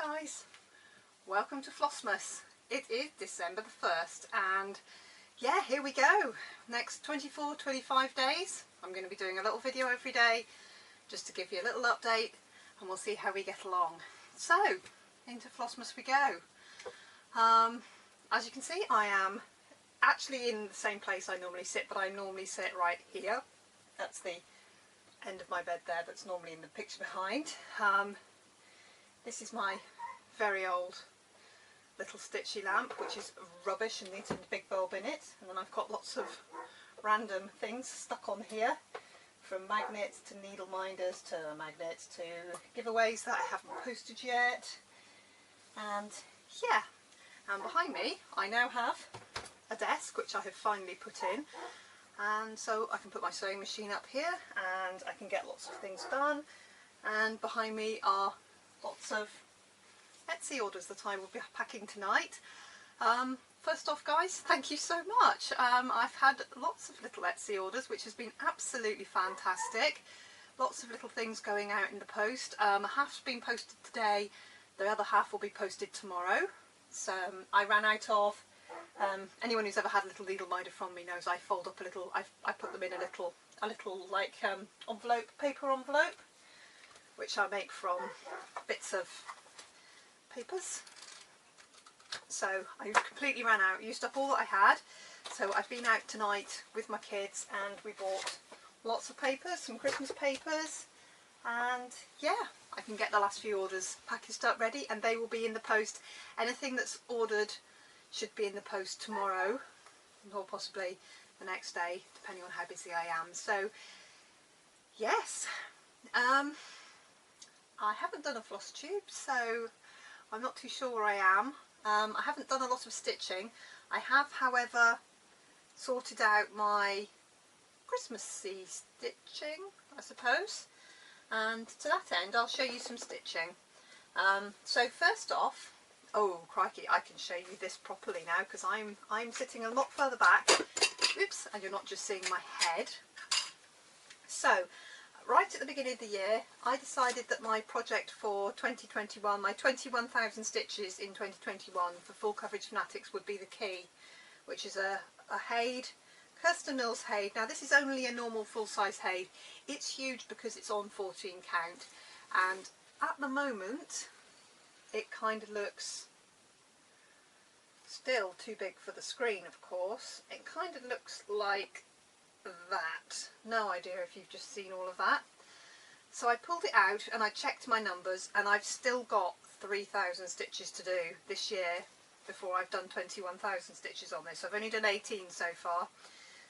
guys, welcome to Flossmas. It is December the 1st and yeah, here we go. Next 24-25 days I'm going to be doing a little video every day just to give you a little update and we'll see how we get along. So into Flossmas we go. As you can see, I am actually in the same place I normally sit, but I normally sit right here. That's the end of my bed there that's normally in the picture behind. This is my very old little stitchy lamp, which is rubbish and needs a big bulb in it, and then I've got lots of random things stuck on here, from magnets to needle minders to magnets to giveaways that I haven't posted yet. And yeah, and behind me I now have a desk which I have finally put in, and so I can put my sewing machine up here and I can get lots of things done. And behind me are lots of Etsy orders that I will be packing tonight. First off guys, thank you so much. I've had lots of little Etsy orders which has been absolutely fantastic. Lots of little things going out in the post. Half's been posted today, the other half will be posted tomorrow. So I ran out of, anyone who's ever had a little needle minder from me knows I fold up a little, I put them in a little like envelope, paper envelope, which I make from bits of papers. So I completely ran out, used up all that I had. So I've been out tonight with my kids and we bought lots of papers, some Christmas papers, and yeah, I can get the last few orders packaged up ready and they will be in the post. Anything that's ordered should be in the post tomorrow or possibly the next day, depending on how busy I am. So yes, I haven't done a floss tube, so I'm not too sure where I am. I haven't done a lot of stitching. I have, however, sorted out my Christmassy stitching, I suppose, and to that end I'll show you some stitching. So first off, oh crikey, I can show you this properly now because I'm sitting a lot further back. Oops, and you're not just seeing my head. So right at the beginning of the year I decided that my project for 2021, my 21,000 stitches in 2021 for Full Coverage Fanatics would be the key, which is a Haid, Kirsten Mills Haid. Now this is only a normal full-size Haid. It's huge because it's on 14 count, and at the moment it kind of looks still too big for the screen, of course. It kind of looks like that. No idea if you've just seen all of that. So I pulled it out and I checked my numbers and I've still got 3,000 stitches to do this year before I've done 21,000 stitches on this. I've only done 18 so far.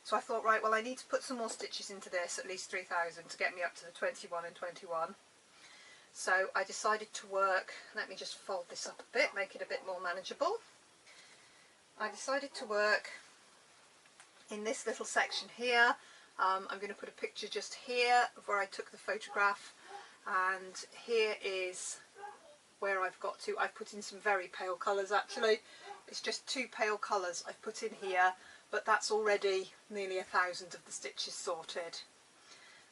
So I thought, right, well I need to put some more stitches into this, at least 3,000 to get me up to the 21 and 21. So I decided to work, let me just fold this up a bit, make it a bit more manageable. I decided to work in this little section here. I'm going to put a picture just here of where I took the photograph, and here is where I've got to. I've put in some very pale colours actually. It's just two pale colours I've put in here, but that's already nearly 1,000 of the stitches sorted.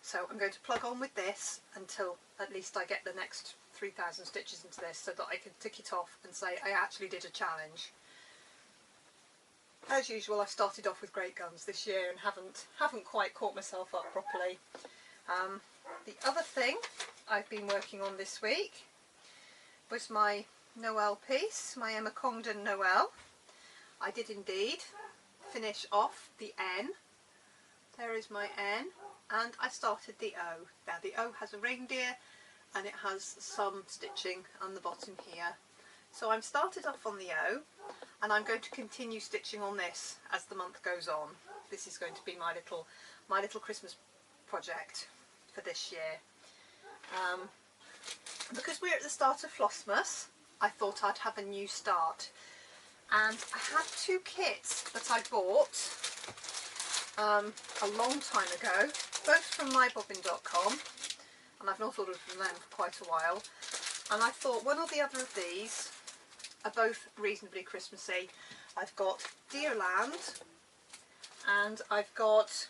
So I'm going to plug on with this until at least I get the next 3,000 stitches into this so that I can tick it off and say I actually did a challenge. As usual, I've started off with great guns this year and haven't quite caught myself up properly. The other thing I've been working on this week was my Noel piece, my Emma Congdon Noel. I did indeed finish off the N. There is my N, and I started the O. Now the O has a reindeer and it has some stitching on the bottom here. So I'm started off on the O, and I'm going to continue stitching on this as the month goes on. This is going to be my little Christmas project for this year. Because we're at the start of Flossmas, I thought I'd have a new start. And I had two kits that I bought a long time ago, both from mybobbin.com, and I've not ordered from them for quite a while. And I thought one or the other of these are both reasonably Christmassy. I've got Deerland and I've got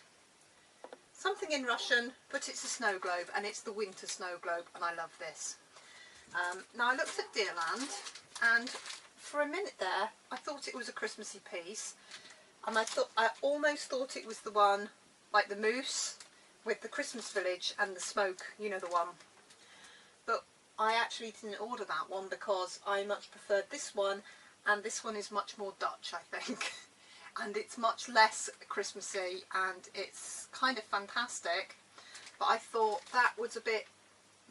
something in Russian, but it's a snow globe and it's the winter snow globe and I love this. Now I looked at Deerland, and for a minute there I thought it was a Christmassy piece, and I almost thought it was the one like the moose with the Christmas village and the smoke, you know, the one. But I actually didn't order that one because I much preferred this one, and this one is much more Dutch, I think. And it's much less Christmassy, and it's kind of fantastic, but I thought that was a bit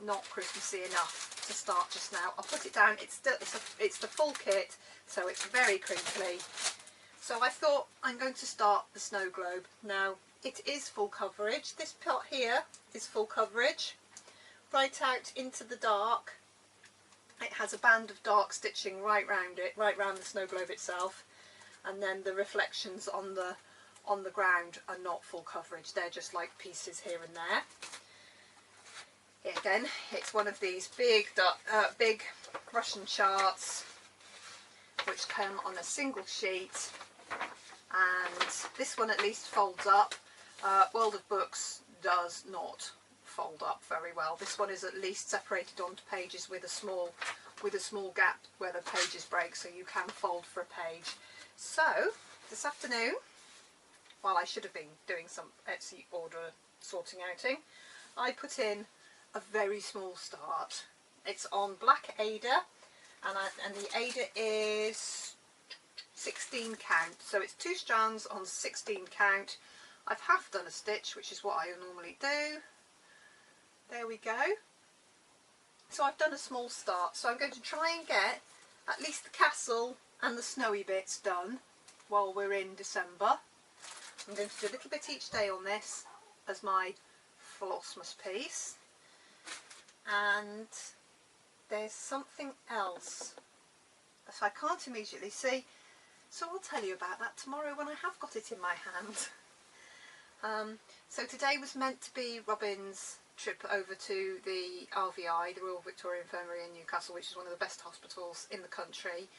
not Christmassy enough to start just now. I'll put it down. It's the full kit, so it's very crinkly. So I thought I'm going to start the snow globe. Now it is full coverage. This part here is full coverage, right out into the dark. It has a band of dark stitching right round it, right round the snow globe itself, and then the reflections on the ground are not full coverage. They're just like pieces here and there. Again, it's one of these big Russian charts which come on a single sheet, and this one at least folds up. World of Books does not fold up very well. This one is at least separated onto pages with a small gap where the pages break, so you can fold for a page. So this afternoon, while I should have been doing some Etsy order sorting outing, I put in a very small start. It's on black Ada, and the Ada is 16 count, so it's 2 strands on 16 count. I've half done a stitch, which is what I normally do. There we go. So I've done a small start, so I'm going to try and get at least the castle and the snowy bits done while we're in December. I'm going to do a little bit each day on this as my Flossmas piece. And there's something else that I can't immediately see, so I'll tell you about that tomorrow when I have got it in my hand. So today was meant to be Robin's trip over to the RVI, the Royal Victoria Infirmary in Newcastle, which is one of the best hospitals in the country,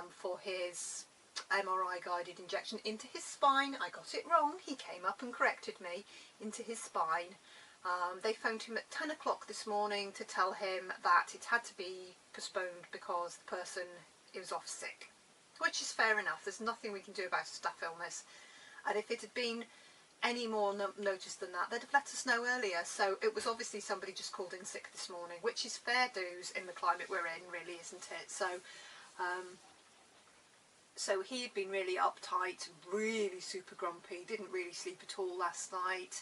for his MRI guided injection into his spine. I got it wrong, he came up and corrected me, into his spine. They phoned him at 10 o'clock this morning to tell him that it had to be postponed because the person was off sick, which is fair enough. There's nothing we can do about a staph illness, and if it had been any more notice than that, they'd have let us know earlier. So it was obviously somebody just called in sick this morning, which is fair dues in the climate we're in, really, isn't it? So so he had been really uptight, really super grumpy, didn't really sleep at all last night.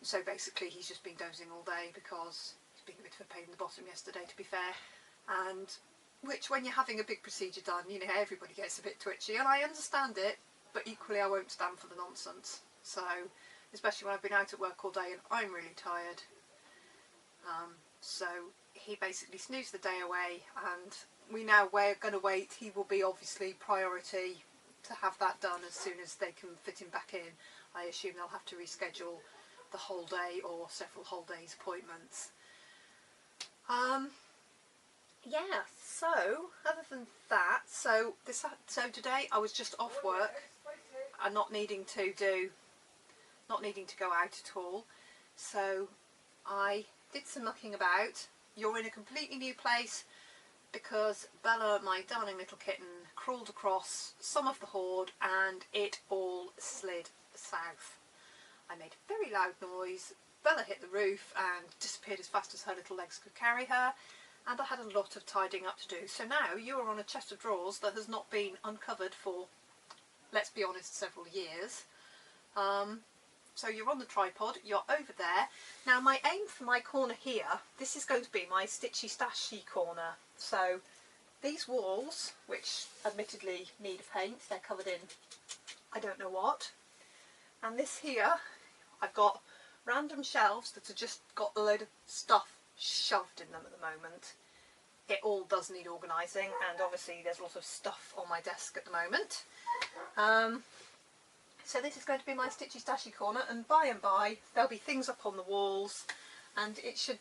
So basically he's just been dozing all day because he's been a bit of a pain in the bottom yesterday, to be fair. And which, when you're having a big procedure done, you know, everybody gets a bit twitchy, and I understand it, but equally I won't stand for the nonsense. So, especially when I've been out at work all day and I'm really tired. So he basically snoozed the day away, and we're going to wait. He will be obviously priority to have that done as soon as they can fit him back in. I assume they'll have to reschedule the whole day or several whole days appointments. Yeah, so other than that, so today I was just off work and not needing to go out at all. So I did some mucking about. You're in a completely new place because Bella, my darling little kitten, crawled across some of the hoard and it all slid south. I made a very loud noise. Bella hit the roof and disappeared as fast as her little legs could carry her, and I had a lot of tidying up to do. So now you are on a chest of drawers that has not been uncovered for, let's be honest, several years. So you're on the tripod, you're over there. Now my aim for my corner here, this is going to be my stitchy stashy corner. So these walls, which admittedly need a paint, they're covered in I don't know what. And this here, I've got random shelves that have just got a load of stuff shoved in them at the moment. It all does need organising, and obviously there's a lot of stuff on my desk at the moment. So this is going to be my stitchy stashy corner, and by there'll be things up on the walls, and it should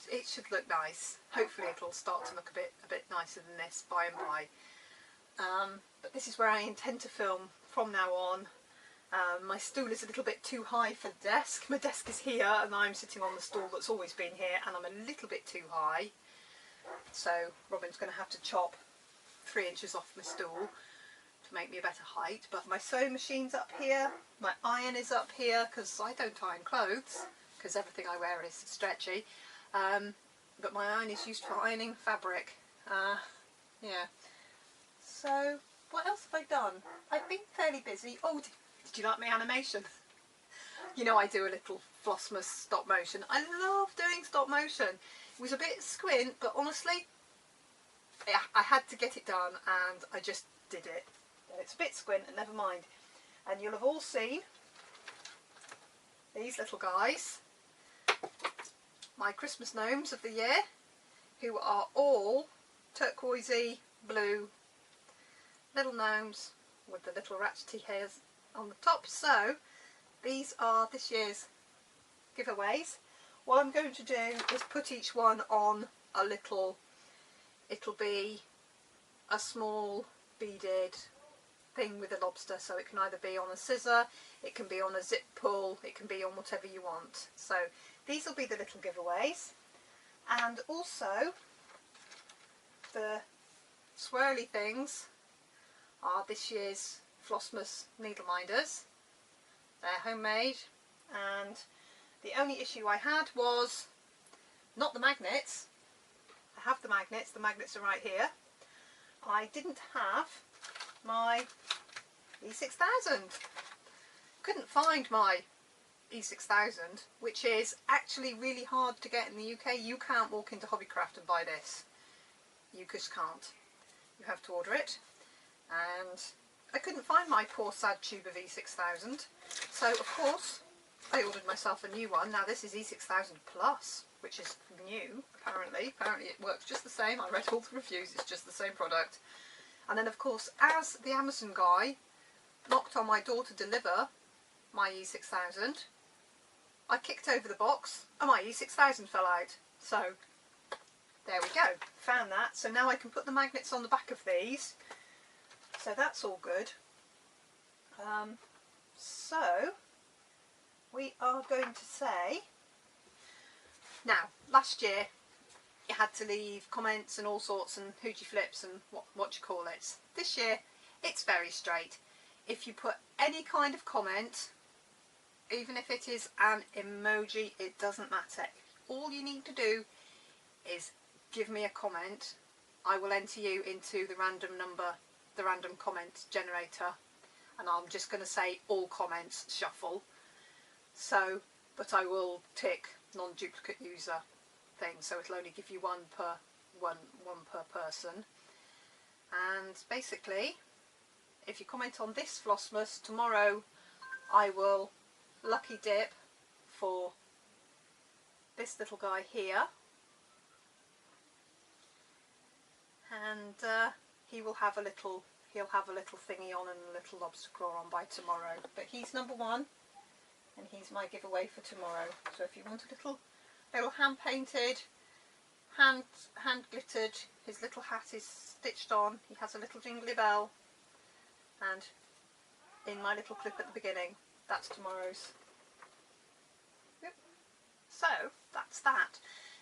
look nice. Hopefully it'll start to look a bit nicer than this by and by. But this is where I intend to film from now on. My stool is a little bit too high for the desk. My desk is here and I'm sitting on the stool that's always been here, and I'm a little bit too high. So Robin's going to have to chop 3 inches off my stool to make me a better height. But my sewing machine's up here, my iron is up here because I don't iron clothes because everything I wear is stretchy. But my iron is used for ironing fabric. Yeah. So what else have I done? I've been fairly busy. Oh, did you like my animation? You know, I do a little Flossmas stop motion. I love doing stop motion. It was a bit squint, but honestly, yeah, I had to get it done and I just did it. And it's a bit squint, and never mind. And you'll have all seen these little guys, my Christmas gnomes of the year, who are all turquoisey blue little gnomes with the little ratchety hairs on the top. So these are this year's giveaways. What I'm going to do is put each one on a little, it'll be a small beaded thing with a lobster, so it can either be on a scissor, it can be on a zip pull, it can be on whatever you want. So these will be the little giveaways. And also the swirly things are this year's Flossmas needle minders. They're homemade, and the only issue I had was not the magnets. I have the magnets are right here. I didn't have my E6000. Couldn't find my E6000, which is actually really hard to get in the UK. You can't walk into Hobbycraft and buy this. You just can't. You have to order it. And I couldn't find my poor sad tube of E6000. So of course I ordered myself a new one. Now this is E6000 Plus, which is new apparently. Apparently it works just the same. I read all the reviews, it's just the same product. And then of course, as the Amazon guy knocked on my door to deliver my E6000, I kicked over the box and my E6000 fell out. So there we go, found that. So now I can put the magnets on the back of these. So that's all good. So we are going to say, now last year you had to leave comments and all sorts and hoogie flips and what you call it. This year it's very straight. If you put any kind of comment, even if it is an emoji, it doesn't matter. All you need to do is give me a comment. I will enter you into the random number, the random comment generator, and I'm just going to say all comments shuffle. So, but I will tick non-duplicate user thing, so it'll only give you one per person. And basically, if you comment on this Flossmas, tomorrow I will lucky dip for this little guy here, and he will have a little, he'll have a little thingy on and a little lobster claw on by tomorrow. But he's number one, and he's my giveaway for tomorrow. So if you want a little hand painted, hand glittered, his little hat is stitched on, he has a little jingly bell, and in my little clip at the beginning, that's tomorrow's. Yep. So that's that.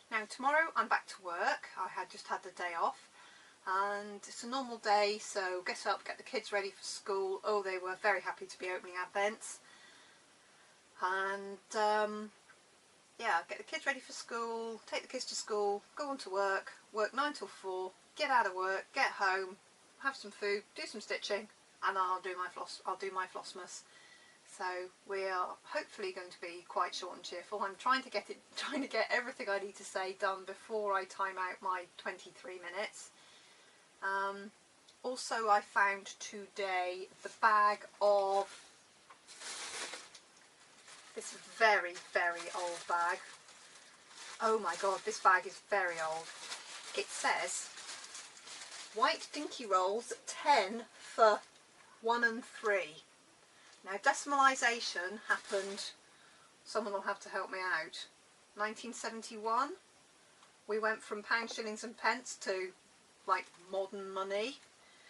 Now tomorrow I'm back to work. I had just had the day off, and it's a normal day, so get up, get the kids ready for school. Oh, they were very happy to be opening Advents. And yeah, get the kids ready for school, take the kids to school, go on to work 9 till 4, get out of work, get home, have some food, do some stitching, and I'll do my Flossmas. So we are hopefully going to be quite short and cheerful. I'm trying to get everything I need to say done before I time out my 23 minutes. Also, I found today the bag of this very, very old bag. Oh my god, this bag is very old. It says white dinky rolls 10 for 1 and 3. Now decimalisation happened, someone will have to help me out, 1971. We went from pounds, shillings and pence to like modern money.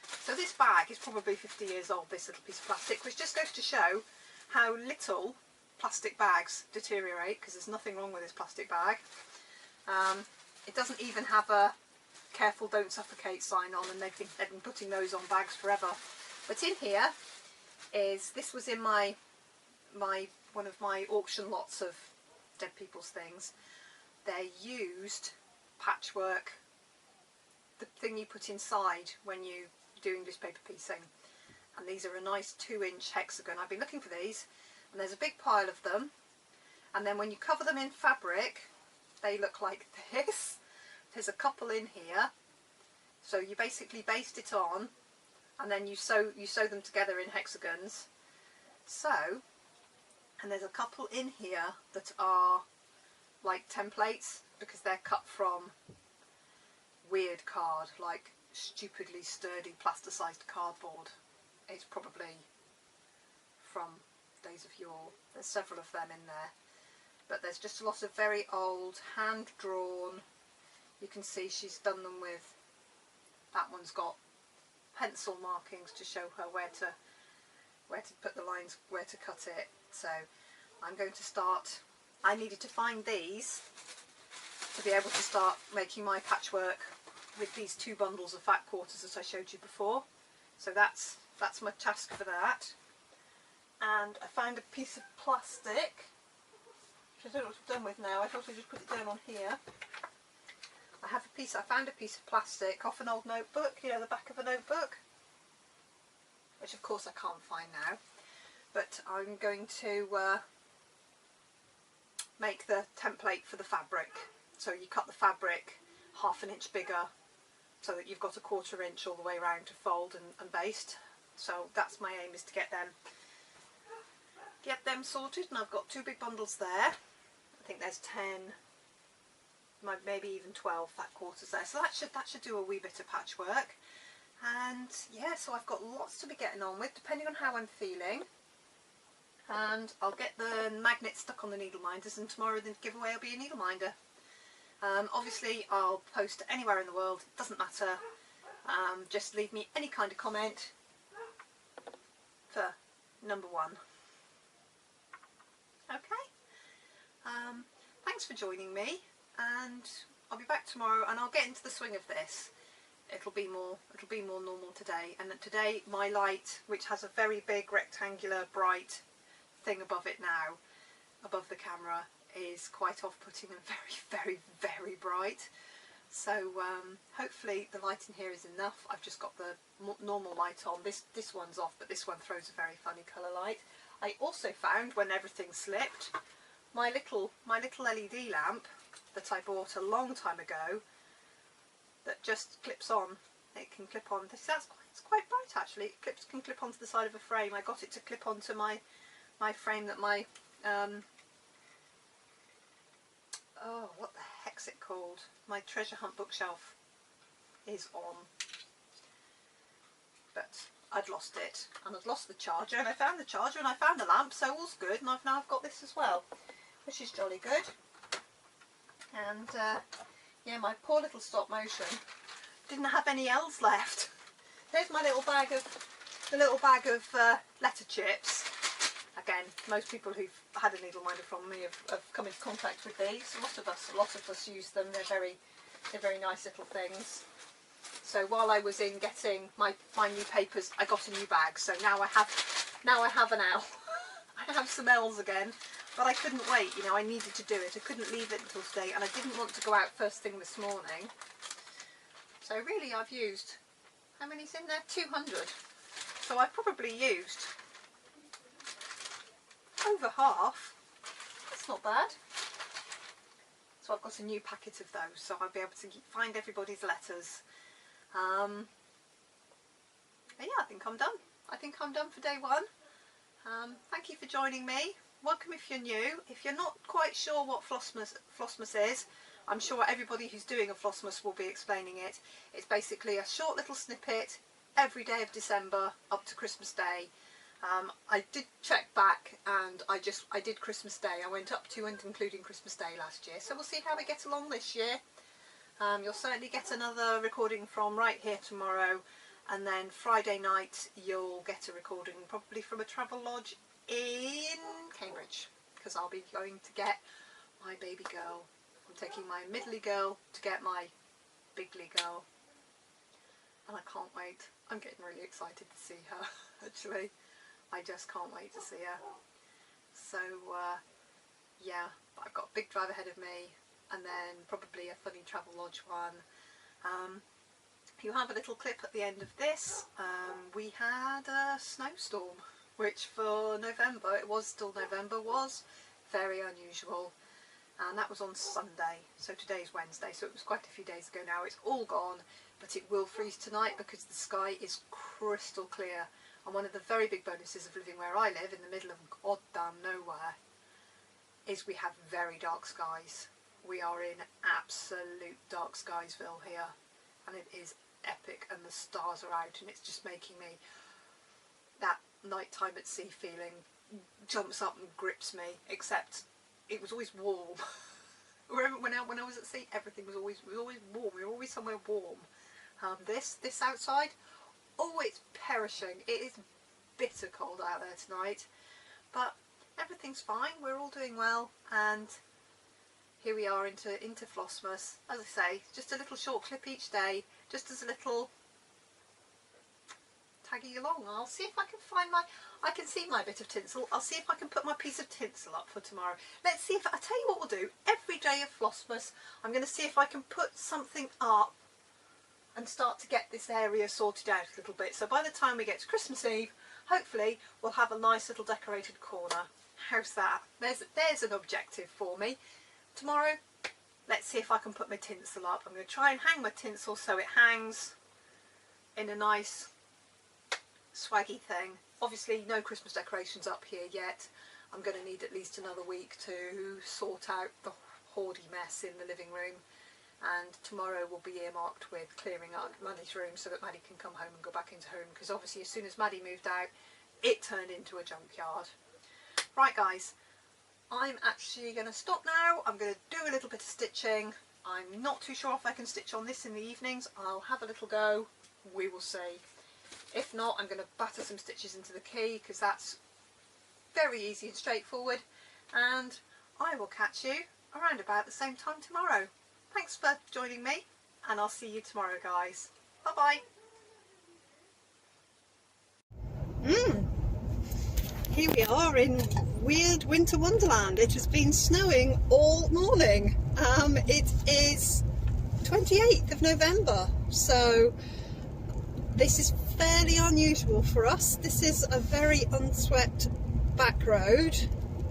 So this bag is probably 50 years old, this little piece of plastic, which just goes to show how little plastic bags deteriorate, because there's nothing wrong with this plastic bag. It doesn't even have a careful don't suffocate sign on, and they've been putting those on bags forever. But in here is, this was in one of my auction lots of dead people's things. They're used patchwork, the thing you put inside when you do English paper piecing. And these are a nice 2-inch hexagon. I've been looking for these, and there's a big pile of them. And then when you cover them in fabric, they look like this. There's a couple in here. So you basically baste it on, and then you sew them together in hexagons. So, and there's a couple in here that are like templates, because they're cut from weird card, like stupidly sturdy plasticized cardboard. It's probably from days of yore. There's several of them in there, but there's just a lot of very old hand drawn. You can see she's done them with, that one's got pencil markings to show her where to put the lines, where to cut it. So I'm going to start, I needed to find these to be able to start making my patchwork with these 2 bundles of fat quarters that I showed you before. So that's my task for that. And I found a piece of plastic, which I don't know what I've done with now. I thought I'd just put it down on here. I found a piece of plastic off an old notebook, you know, the back of a notebook, which of course I can't find now. But I'm going to make the template for the fabric. So you cut the fabric 1/2 inch bigger, so that you've got a 1/4 inch all the way around to fold and baste. So that's my aim, is to get them sorted. And I've got 2 big bundles there. I think there's 10, maybe even 12 fat quarters there. So that should do a wee bit of patchwork. And yeah, so I've got lots to be getting on with, depending on how I'm feeling. And I'll get the magnet stuck on the needle minders, and tomorrow the giveaway will be a needle minder. Obviously I'll post anywhere in the world, it doesn't matter. Just leave me any kind of comment for number 1. Okay. Thanks for joining me, and I'll be back tomorrow, and I'll get into the swing of this. It'll be more normal today. And today my light, which has a very big rectangular bright thing above it now, above the camera, is quite off-putting and very very bright. So hopefully the light in here is enough. I've just got the normal light on. This one's off, but this one throws a very funny colour light. I also found, when everything slipped, my little LED lamp that I bought a long time ago, that just clips on. It can clip on. It's quite bright actually. It can clip onto the side of a frame. I got it to clip onto my frame that my oh, what the heck's it called? My treasure hunt bookshelf is on. But I'd lost it, and I'd lost the charger, and I found the charger, and I found the lamp, so all's good. And now I've got this as well, which is jolly good. And yeah, my poor little stop motion didn't have any L's left. Here's my little bag of letter chips. Again, most people who've had a needle minder from me have come into contact with these. A lot of us use them. They're very nice little things. So while I was in getting my new papers, I got a new bag. So now I have an L. I have some L's again, but I couldn't wait. You know, I needed to do it. I couldn't leave it until today, and I didn't want to go out first thing this morning. So really, I've used, how many's in there? 200. So I've probably used over half. That's not bad. So I've got a new packet of those, so I'll be able to find everybody's letters. But yeah, I think I'm done. I think I'm done for day 1. Thank you for joining me. Welcome if you're new. If you're not quite sure what Flossmas is, I'm sure everybody who's doing a Flossmas will be explaining it. It's basically a short little snippet every day of December up to Christmas Day. I did check back, and I did Christmas Day. I went up to and including Christmas Day last year, so we'll see how we get along this year. You'll certainly get another recording from right here tomorrow, and then Friday night you'll get a recording probably from a travel lodge in Cambridge, because I'll be going to get my baby girl. I'm taking my middly girl to get my bigly girl, and I can't wait. I'm getting really excited to see her actually. I just can't wait to see her. So yeah, but I've got a big drive ahead of me, and then probably a funny travel lodge one. You have a little clip at the end of this. We had a snowstorm, which for November, it was still November, was very unusual, and that was on Sunday. So today's Wednesday, so it was quite a few days ago now. It's all gone, but it will freeze tonight because the sky is crystal clear. And one of the very big bonuses of living where I live, in the middle of goddamn nowhere, is we have very dark skies. We are in absolute dark skiesville here, and it is epic, and the stars are out, and it's just making me, that nighttime at sea feeling jumps up and grips me. Except it was always warm. when I was at sea, everything was always warm. We were always somewhere warm. This outside, oh, it's perishing. It is bitter cold out there tonight, but everything's fine. We're all doing well, and here we are into Flossmas. As I say, just a little short clip each day, just as a little tagging along. I'll see if I can find I can see my bit of tinsel. I'll see if I can put my piece of tinsel up for tomorrow. Let's see if, I'll tell you what we'll do. Every day of Flossmas, I'm going to see if I can put something up and start to get this area sorted out a little bit. So by the time we get to Christmas Eve, hopefully we'll have a nice little decorated corner. How's that? There's an objective for me. Tomorrow, let's see if I can put my tinsel up. I'm going to try and hang my tinsel so it hangs in a nice swaggy thing. Obviously no Christmas decorations up here yet. I'm going to need at least another week to sort out the hoardy mess in the living room, and tomorrow will be earmarked with clearing up Maddie's room so that Maddie can come home and go back into her room, because obviously as soon as Maddie moved out, it turned into a junkyard. Right guys, I'm actually going to stop now. I'm going to do a little bit of stitching. I'm not too sure if I can stitch on this in the evenings. I'll have a little go. We will see. If not, I'm going to batter some stitches into the key, because that's very easy and straightforward. And I will catch you around about the same time tomorrow. Thanks for joining me, and I'll see you tomorrow, guys. Bye bye. Here we are in weird winter wonderland. It has been snowing all morning. It is 28th of November, so this is fairly unusual for us. This is a very unswept back road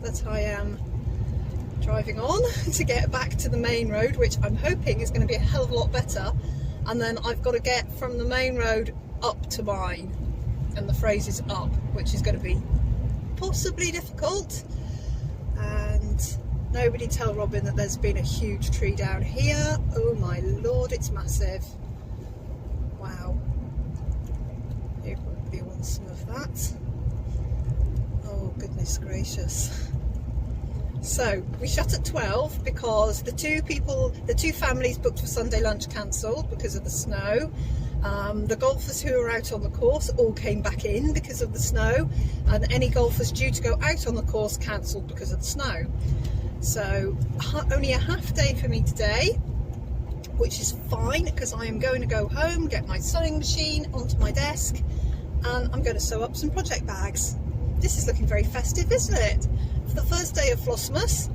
that I am driving on to get back to the main road, which I'm hoping is going to be a hell of a lot better. And then I've got to get from the main road up to mine, and the phrase is up, which is going to be possibly difficult. And nobody tell Robin that there's been a huge tree down here. Oh my lord, it's massive. Wow. You probably want some of that. Oh goodness gracious. So we shut at 12 because the two families booked for Sunday lunch cancelled because of the snow. The golfers who were out on the course all came back in because of the snow, and any golfers due to go out on the course cancelled because of the snow. So only a half day for me today, which is fine because I am going to go home, get my sewing machine onto my desk, and I'm going to sew up some project bags. This is looking very festive, isn't it? For the first day of Flossmas.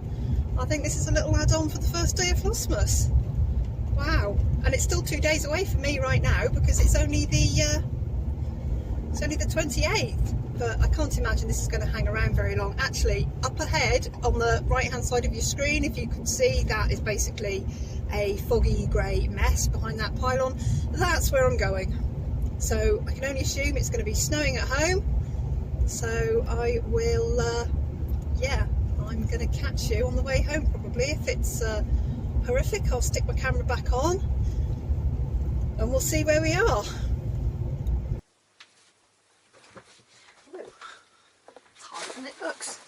I think this is a little add-on for the first day of Flossmas. Wow. And it's still 2 days away from me right now because it's only the 28th. But I can't imagine this is going to hang around very long. Actually, up ahead on the right hand side of your screen, if you can see, that is basically a foggy grey mess behind that pylon. That's where I'm going. So I can only assume it's going to be snowing at home. So I will, yeah, I'm going to catch you on the way home probably. If it's horrific, I'll stick my camera back on and we'll see where we are. Ooh, it's harder than it looks.